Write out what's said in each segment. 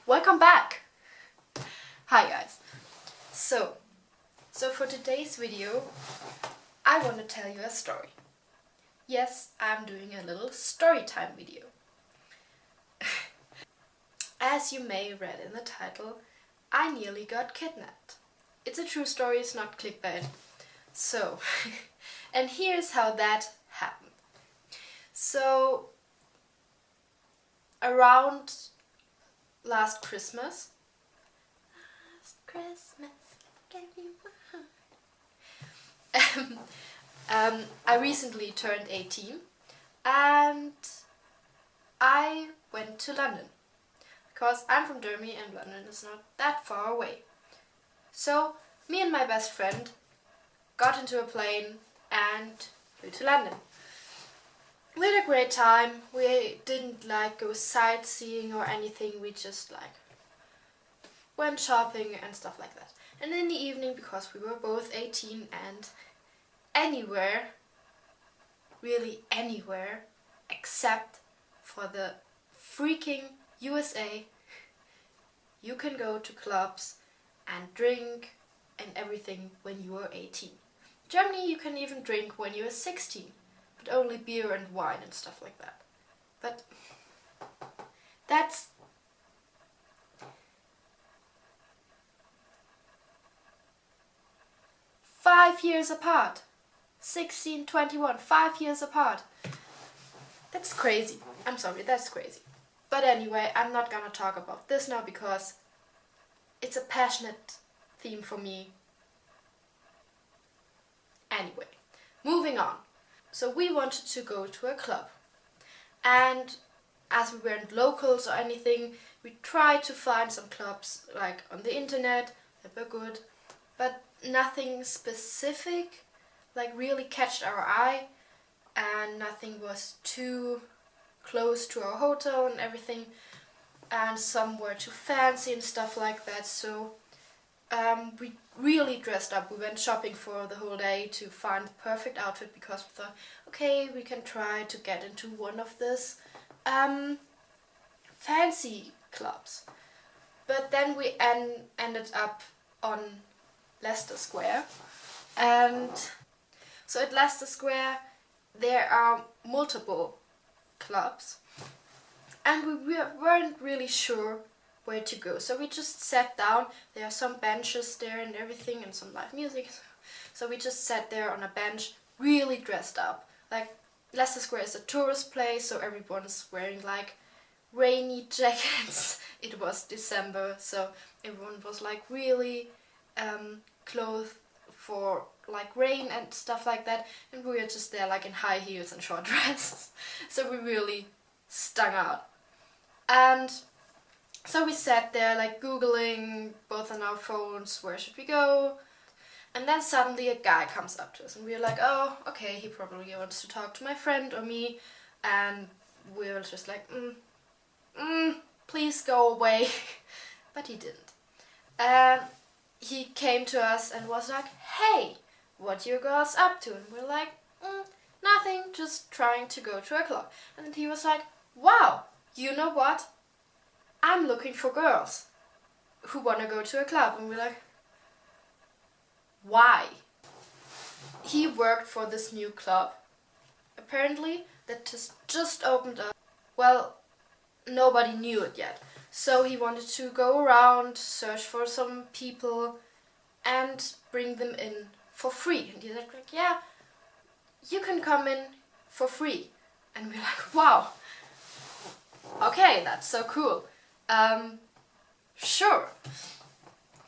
Welcome back! Hi guys. So for today's video, I want to tell you a story. Yes, I'm doing a little story time video. As you may have read in the title, I nearly got kidnapped. It's a true story, it's not clickbait. So, and here's how that happened. So, around last Christmas, gave you my heart. I recently turned 18 and I went to London because I'm from Germany and London is not that far away. So me and my best friend got into a plane and flew to London. We had a great time. We didn't go sightseeing or anything. We just went shopping and stuff like that. And in the evening, because we were both 18 and anywhere, really anywhere, except for the freaking USA, you can go to clubs and drink and everything when you are 18. Germany, you can even drink when you are 16. But only beer and wine and stuff like that. But that's five years apart. 16, 21, 5 years apart. That's crazy. I'm sorry, that's crazy. But anyway, I'm not gonna talk about this now because it's a passionate theme for me. Anyway, moving on. So we wanted to go to a club, and as we weren't locals or anything, we tried to find some clubs on the internet that were good, but nothing specific really catched our eye, and nothing was too close to our hotel and everything, and some were too fancy and stuff like that. So we really dressed up. We went shopping for the whole day to find the perfect outfit because we thought, okay, we can try to get into one of these fancy clubs. But then we ended up on Leicester Square. And so at Leicester Square there are multiple clubs. And we weren't really sure where to go. So we just sat down. There are some benches there and everything and some live music. So we just sat there on a bench, really dressed up. Leicester Square is a tourist place, so everyone's wearing rainy jackets. It was December, so everyone was really clothed for rain and stuff like that. And we were just there in high heels and short dresses. So we really stung out. And so we sat there Googling both on our phones, where should we go? And then suddenly a guy comes up to us and we were oh, okay, he probably wants to talk to my friend or me. And we were just please go away. But he didn't. And he came to us and was hey, what you girls up to? And we're nothing, just trying to go to a club. And he was wow, you know what? I'm looking for girls who want to go to a club. And we're why? He worked for this new club, apparently, that just opened up. Well, nobody knew it yet. So he wanted to go around, search for some people and bring them in for free. And he said yeah, you can come in for free. And we're wow, okay, that's so cool. Sure.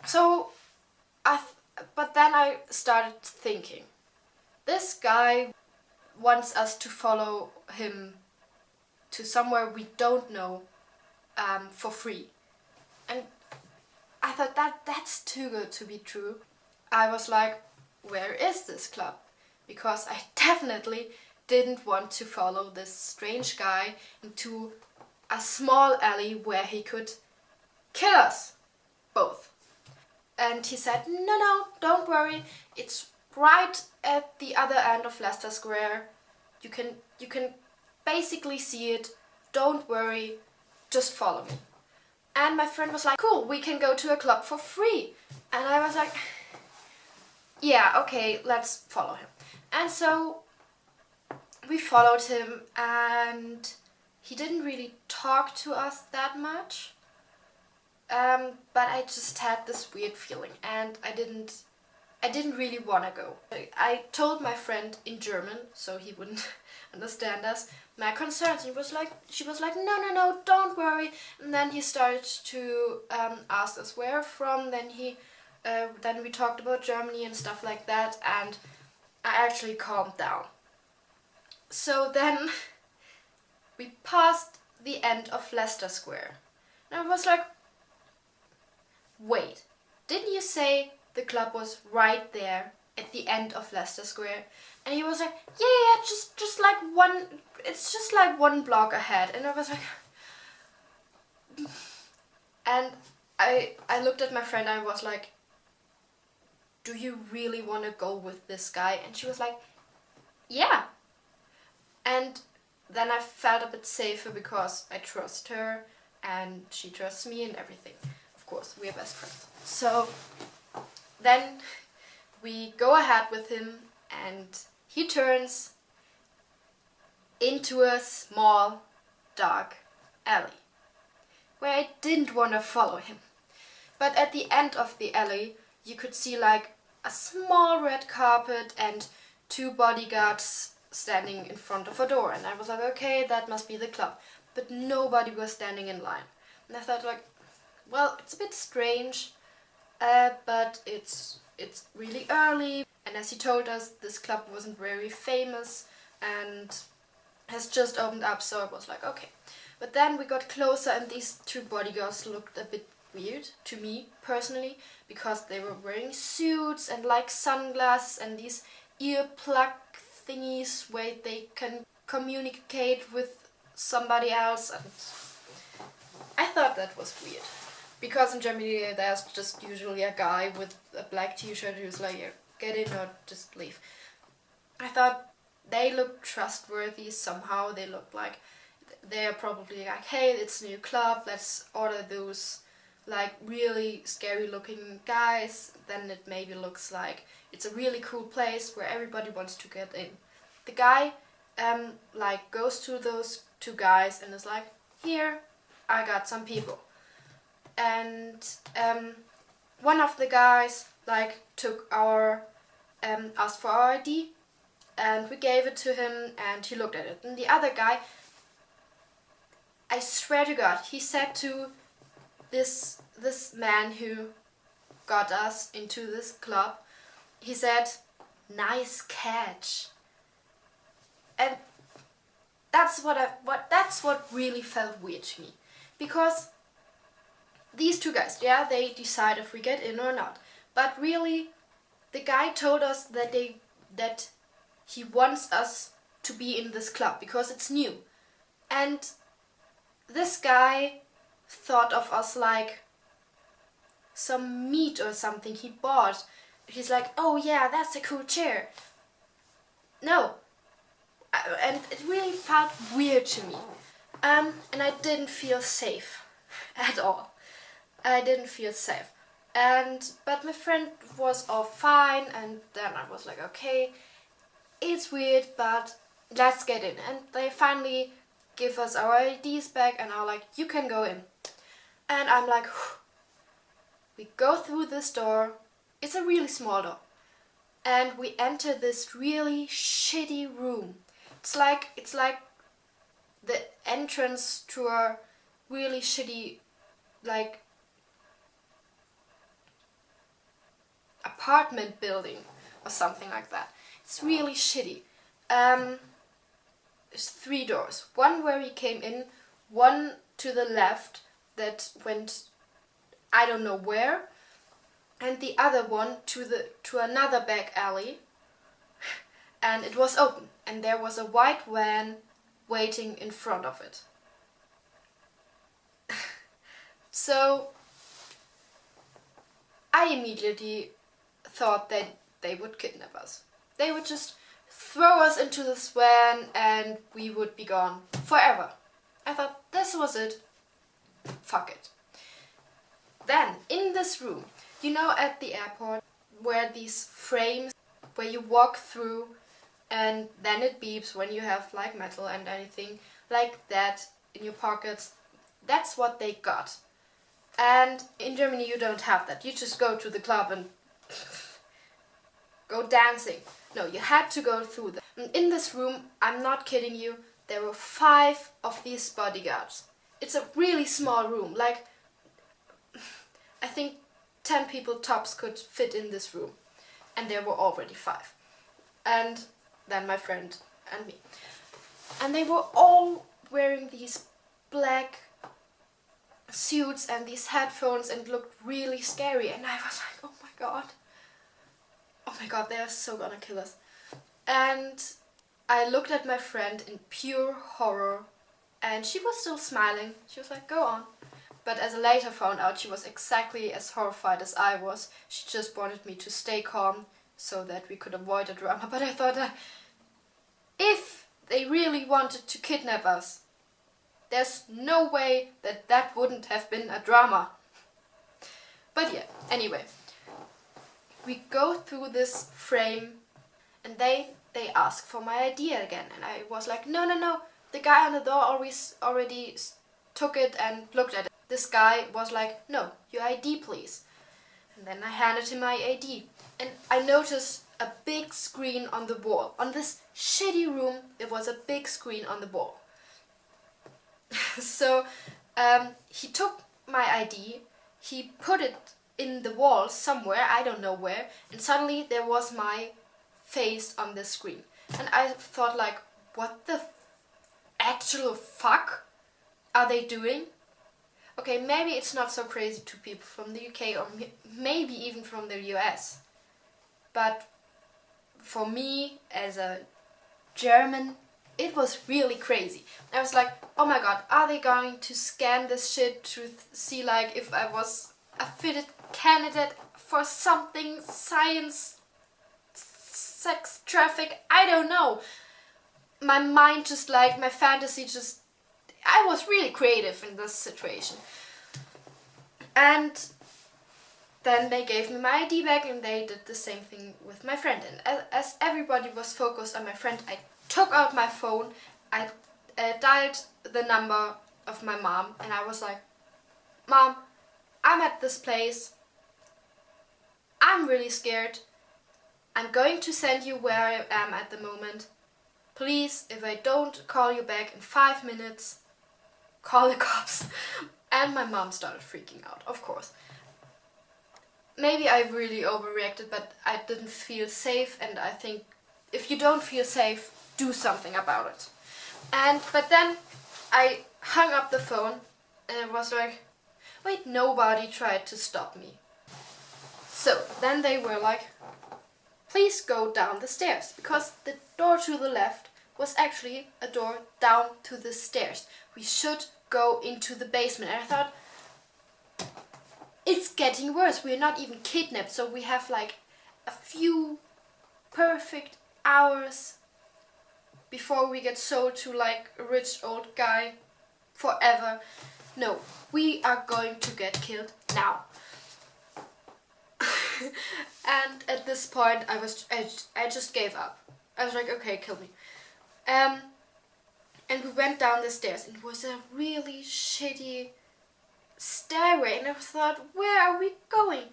So but then I started thinking, this guy wants us to follow him to somewhere we don't know for free. And I thought that's too good to be true. I was where is this club? Because I definitely didn't want to follow this strange guy into a small alley where he could kill us both. And he said, no, don't worry, it's right at the other end of Leicester Square. You can basically see it. Don't worry, just follow me. And my friend was like, cool, we can go to a club for free. And I was like, yeah, okay, let's follow him. And so we followed him, and he didn't really talk to us that much. But I just had this weird feeling, and I didn't really want to go. I told my friend in German, so he wouldn't understand us, my concerns. She was like, no, don't worry. And then he started to ask us where we're from. Then we talked about Germany and stuff like that, and I actually calmed down. So then we passed the end of Leicester Square. And I was like, wait, didn't you say the club was right there at the end of Leicester Square? And he was like, yeah, just like one, it's just like one block ahead. And I was like, and I looked at my friend and I was like, do you really want to go with this guy? And she was like, yeah. And then I felt a bit safer because I trust her and she trusts me and everything. Of course, we are best friends. So then we go ahead with him, and he turns into a small, dark alley where I didn't want to follow him. But at the end of the alley, you could see like a small red carpet and 2 bodyguards standing in front of a door. And I was like, okay, that must be the club. But nobody was standing in line. And I thought like, well, it's a bit strange, but it's really early. And as he told us, this club wasn't very famous and has just opened up, so I was like, okay. But then we got closer, and these 2 bodyguards looked a bit weird to me personally, because they were wearing suits and like sunglasses and these earplug thingies where they can communicate with somebody else, and I thought that was weird. Because in Germany there's just usually a guy with a black t-shirt who's like, yeah, get in or just leave. I thought they looked trustworthy somehow. They looked like they're probably like, hey, it's a new club, let's order those like really scary looking guys. Then it maybe looks like it's a really cool place where everybody wants to get in. The guy like goes to those 2 guys and is like, here, I got some people. And one of the guys like took our asked for our ID, and we gave it to him, and he looked at it. And the other guy, I swear to God, he said to this man who got us into this club, he said, nice catch. And that's what really felt weird to me, because these 2 guys, yeah, they decide if we get in or not. But really, the guy told us that he wants us to be in this club because it's new. And this guy thought of us like some meat or something he bought. He's like, oh yeah, that's a cool chair. No. And it really felt weird to me. And I didn't feel safe at all. I didn't feel safe. But my friend was all fine, and then I was like, okay, it's weird, but let's get in. And they finally give us our IDs back and are like, you can go in. And I'm like, whew. We go through this door. It's a really small door. And we enter this really shitty room. It's like the entrance to a really shitty, like, apartment building or something like that. It's really shitty. There's 3 doors. One where we came in, one to the left that went I don't know where, and the other one to another back alley. And it was open, and there was a white van waiting in front of it. So I immediately thought that they would kidnap us. They would just throw us into this van and we would be gone forever. I thought this was it. Fuck it. Then, in this room, you know at the airport where these frames, where you walk through and then it beeps when you have like metal and anything like that in your pockets. That's what they got. And in Germany you don't have that. You just go to the club and go dancing. No, you had to go through that. And in this room, I'm not kidding you, there were 5 of these bodyguards. It's a really small room, like I think 10 people tops could fit in this room. And there were already 5. And then my friend and me. And they were all wearing these black suits and these headphones and looked really scary. And I was like, oh my god, they are so gonna kill us. And I looked at my friend in pure horror and she was still smiling. She was like, go on. But as I later found out, she was exactly as horrified as I was. She just wanted me to stay calm so that we could avoid a drama. But I thought, if they really wanted to kidnap us, there's no way that that wouldn't have been a drama. But yeah, anyway. We go through this frame and they ask for my ID again. And I was like, no. The guy on the door already took it and looked at it. This guy was like, no, your ID please. And then I handed him my ID. And I noticed a big screen on the wall. On this shitty room, there was a big screen on the wall. So he took my ID, he put it in the wall somewhere, I don't know where, and suddenly there was my face on the screen. And I thought like, what the actual fuck are they doing? Okay, maybe it's not so crazy to people from the UK or maybe even from the US. But for me, as a German, it was really crazy. I was like, oh my god, are they going to scan this shit to see like if I was a fitted candidate for something, science, sex, traffic, I don't know. My mind just like, my fantasy just, I was really creative in this situation. And then they gave me my ID back and they did the same thing with my friend. And as everybody was focused on my friend, I took out my phone, I dialed the number of my mom and I was like, Mom, I'm at this place, I'm really scared, I'm going to send you where I am at the moment. Please, if I don't call you back in 5 minutes, call the cops. And my mom started freaking out, of course. Maybe I really overreacted, but I didn't feel safe, and I think if you don't feel safe, do something about it. But then I hung up the phone and it was like, wait, nobody tried to stop me. So then they were like, please go down the stairs, because the door to the left was actually a door down to the stairs. We should go into the basement. And I thought, it's getting worse. We're not even kidnapped, so we have like a few perfect hours before we get sold to like a rich old guy forever. No, we are going to get killed now. And at this point I just gave up. I was like, okay, kill me. And we went down the stairs and it was a really shitty stairway and I thought, where are we going?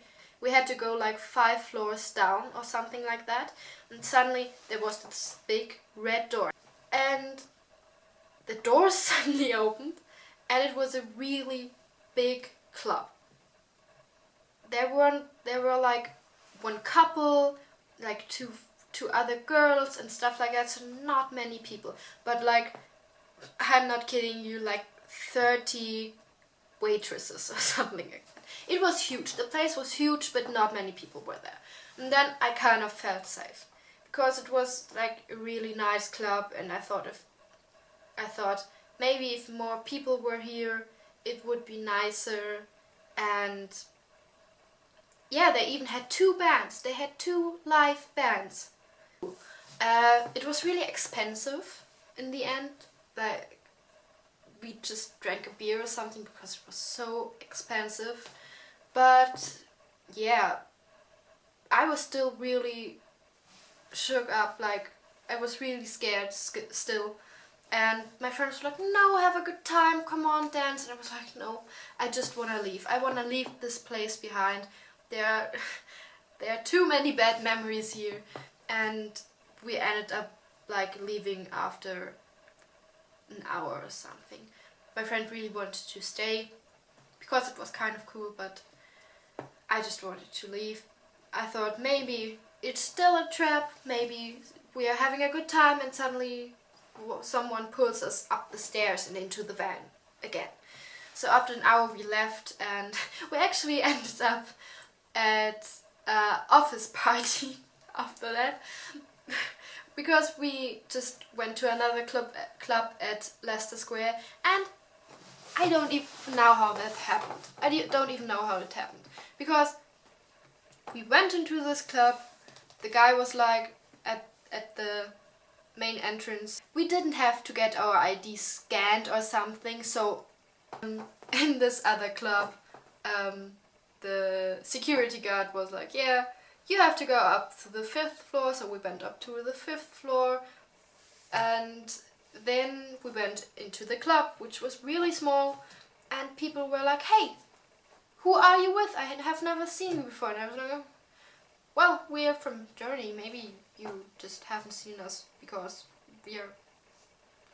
We had to go like 5 floors down or something like that, and suddenly there was this big red door and the door suddenly opened and it was a really big club. There were like one couple, like two other girls and stuff like that, so not many people, but like, I'm not kidding you, like 30 waitresses or something like that. It was huge. The place was huge, but not many people were there. And then I kind of felt safe because it was like a really nice club, and I thought maybe if more people were here, it would be nicer. And yeah, they even had 2 bands. They had 2 live bands. It was really expensive in the end. Like, we just drank a beer or something because it was so expensive. But yeah, I was still really shook up, like I was really scared still. And my friends were like, no, have a good time, come on, dance. And I was like, no, I just want to leave. I want to leave this place behind. There are, there are too many bad memories here. And we ended up like leaving after an hour or something. My friend really wanted to stay because it was kind of cool, but I just wanted to leave. I thought maybe it's still a trap, maybe we are having a good time and suddenly someone pulls us up the stairs and into the van again. So after an hour we left, and we actually ended up at an office party after that. Because we just went to another club at Leicester Square, and I don't even know how that happened. I don't even know how it happened. Because we went into this club, the guy was like at the main entrance. We didn't have to get our ID scanned or something, so in this other club, the security guard was like, yeah, you have to go up to the 5th floor, so we went up to the 5th floor, and then we went into the club, which was really small, and people were like, hey, who are you with? I have never seen you before. And I was like, well, we are from Germany, maybe you just haven't seen us because we are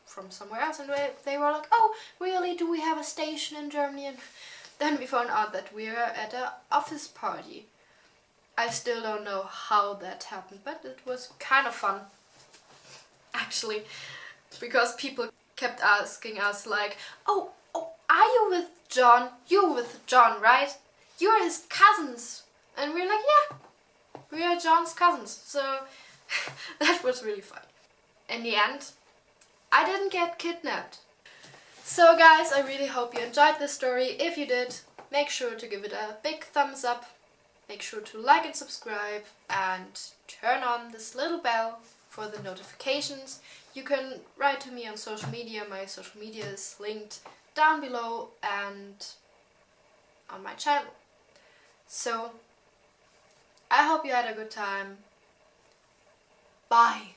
from somewhere else. And they were like, oh, really, do we have a station in Germany? And then we found out that we are at an office party. I still don't know how that happened, but it was kind of fun, actually, because people kept asking us like, oh, are you with John? You're with John, right? You're his cousins. And we're like, yeah, we are John's cousins. So that was really fun. In the end, I didn't get kidnapped. So guys, I really hope you enjoyed this story. If you did, make sure to give it a big thumbs up. Make sure to like and subscribe and turn on this little bell for the notifications. You can write to me on social media. My social media is linked down below and on my channel. So I hope you had a good time. Bye.